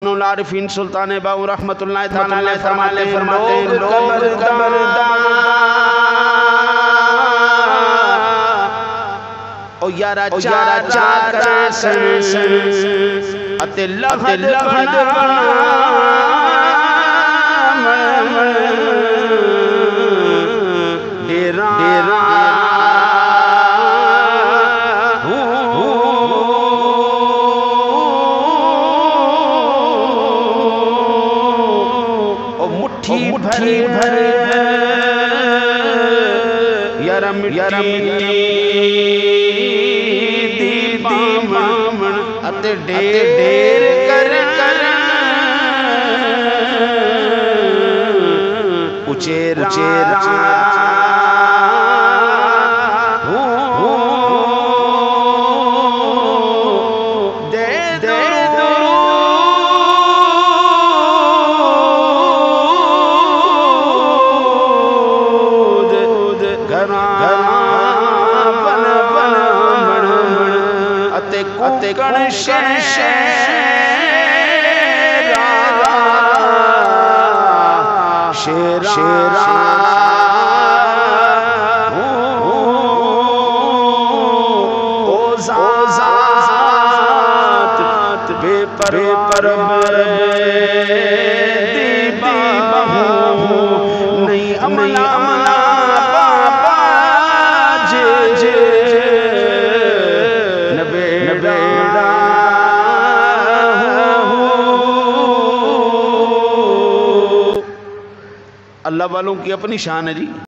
आरिफीन सुल्तान बाऊ रहमतुल्लाह तआला फरमाते लोग ओ यारा चाचा सन अते लहद डेरा मुट्ठी भर यारा मिट्टी दी बामण अते ढेर कर उचेर शेरा ओज़ात बेपर नहीं अमला पापा जे नबेड़ा अल्लाह वालों की अपनी शान है जी।